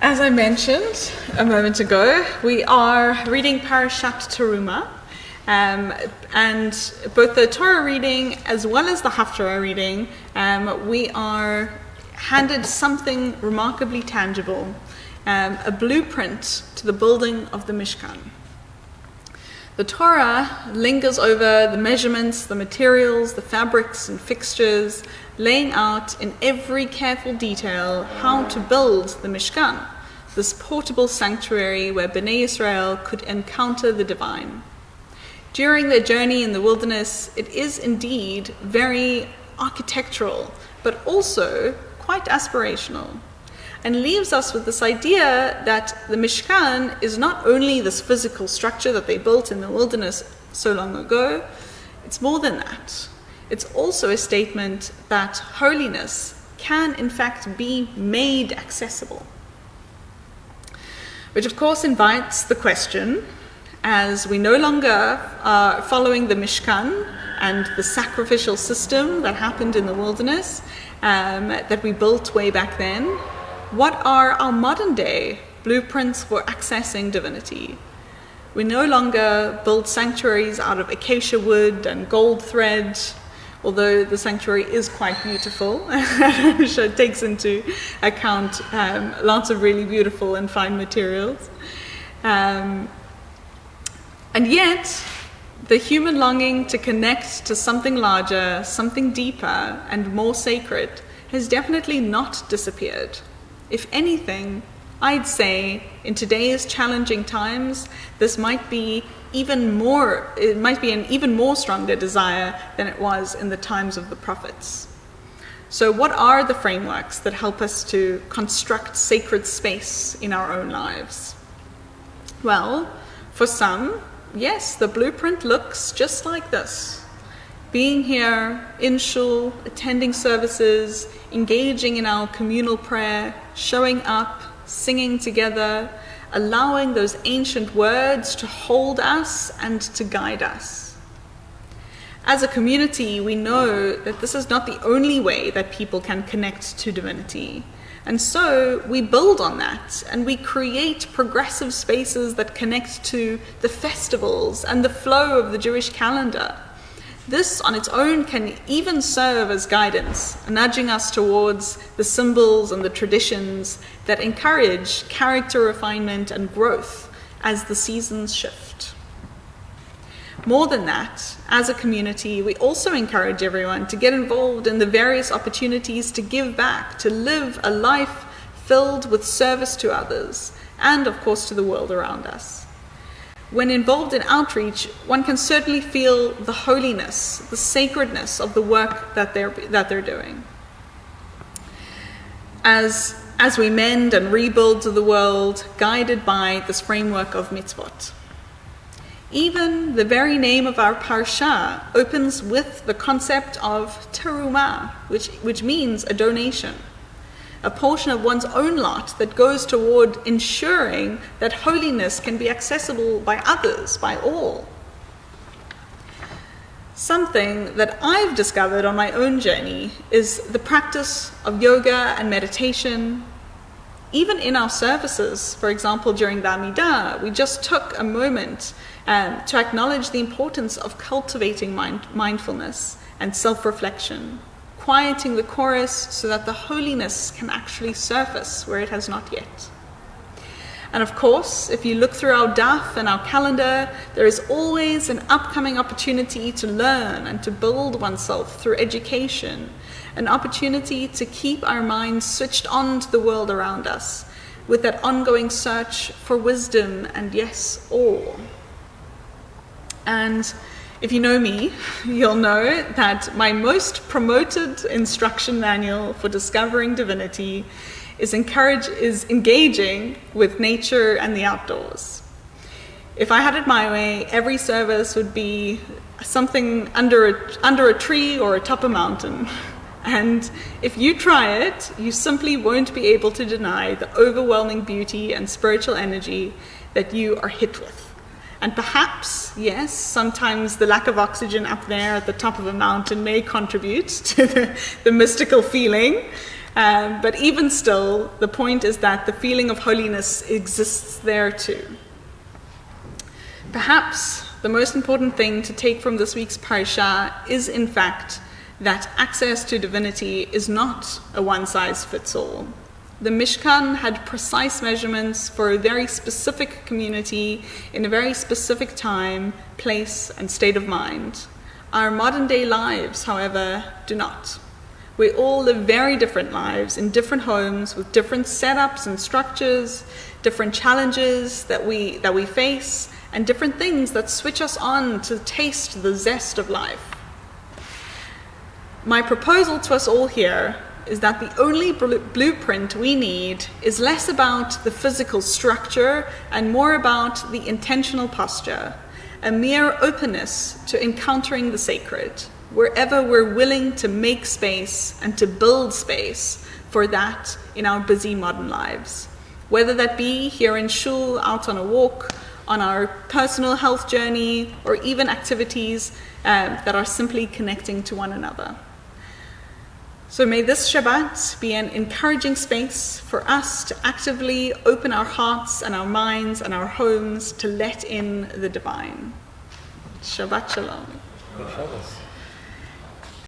As I mentioned a moment ago, we are reading Parshat Terumah, and both the Torah reading as well as the Haftarah reading, we are handed something remarkably tangible, a blueprint to the building of the Mishkan. The Torah lingers over the measurements, the materials, the fabrics and fixtures, laying out in every careful detail how to build the Mishkan, this portable sanctuary where Bnei Israel could encounter the divine. During their journey in the wilderness, it is indeed very architectural, but also quite aspirational, and leaves us with this idea that the Mishkan is not only this physical structure that they built in the wilderness so long ago, it's more than that. It's also a statement that holiness can in fact be made accessible. Which of course invites the question, as we no longer are following the Mishkan and the sacrificial system that happened in the wilderness, that we built way back then, what are our modern day blueprints for accessing divinity? We no longer build sanctuaries out of acacia wood and gold thread, although the sanctuary is quite beautiful. I'm sure it takes into account lots of really beautiful and fine materials. And yet, the human longing to connect to something larger, something deeper and more sacred has definitely not disappeared. If anything, I'd say in today's challenging times, this might be an even more stronger desire than it was in the times of the prophets. So what are the frameworks that help us to construct sacred space in our own lives? Well, for some, yes, the blueprint looks just like this. Being here in shul, attending services, engaging in our communal prayer, showing up, singing together, allowing those ancient words to hold us and to guide us. As a community, we know that this is not the only way that people can connect to divinity. And so we build on that and we create progressive spaces that connect to the festivals and the flow of the Jewish calendar. This on its own can even serve as guidance, nudging us towards the symbols and the traditions that encourage character refinement and growth as the seasons shift. More than that, as a community, we also encourage everyone to get involved in the various opportunities to give back, to live a life filled with service to others, and of course to the world around us. When involved in outreach, one can certainly feel the holiness, the sacredness of the work that they're doing. As we mend and rebuild the world, guided by this framework of mitzvot. Even the very name of our parsha opens with the concept of terumah, which means a donation, a portion of one's own lot that goes toward ensuring that holiness can be accessible by others, by all. Something that I've discovered on my own journey is the practice of yoga and meditation. Even in our services, for example, during the Amidah, we just took a moment to acknowledge the importance of cultivating mindfulness and self-reflection, quieting the chorus so that the holiness can actually surface where it has not yet. And of course, if you look through our daf and our calendar, there is always an upcoming opportunity to learn and to build oneself through education, an opportunity to keep our minds switched on to the world around us with that ongoing search for wisdom and yes, awe. And if you know me, you'll know that my most promoted instruction manual for discovering divinity is engaging with nature and the outdoors. If I had it my way, every service would be something under a tree or atop a mountain. And if you try it, you simply won't be able to deny the overwhelming beauty and spiritual energy that you are hit with. And perhaps, yes, sometimes the lack of oxygen up there at the top of a mountain may contribute to the mystical feeling, But even still, the point is that the feeling of holiness exists there too. Perhaps the most important thing to take from this week's parsha is, in fact, that access to divinity is not a one-size-fits-all. The Mishkan had precise measurements for a very specific community in a very specific time, place, and state of mind. Our modern-day lives, however, do not. We all live very different lives in different homes with different setups and structures, different challenges that we face, and different things that switch us on to taste the zest of life. My proposal to us all here is that the only blueprint we need is less about the physical structure and more about the intentional posture, a mere openness to encountering the sacred, wherever we're willing to make space and to build space for that in our busy modern lives. Whether that be here in shul, out on a walk, on our personal health journey, or even activities that are simply connecting to one another. So may this Shabbat be an encouraging space for us to actively open our hearts and our minds and our homes to let in the divine. Shabbat Shalom. Good Shabbos.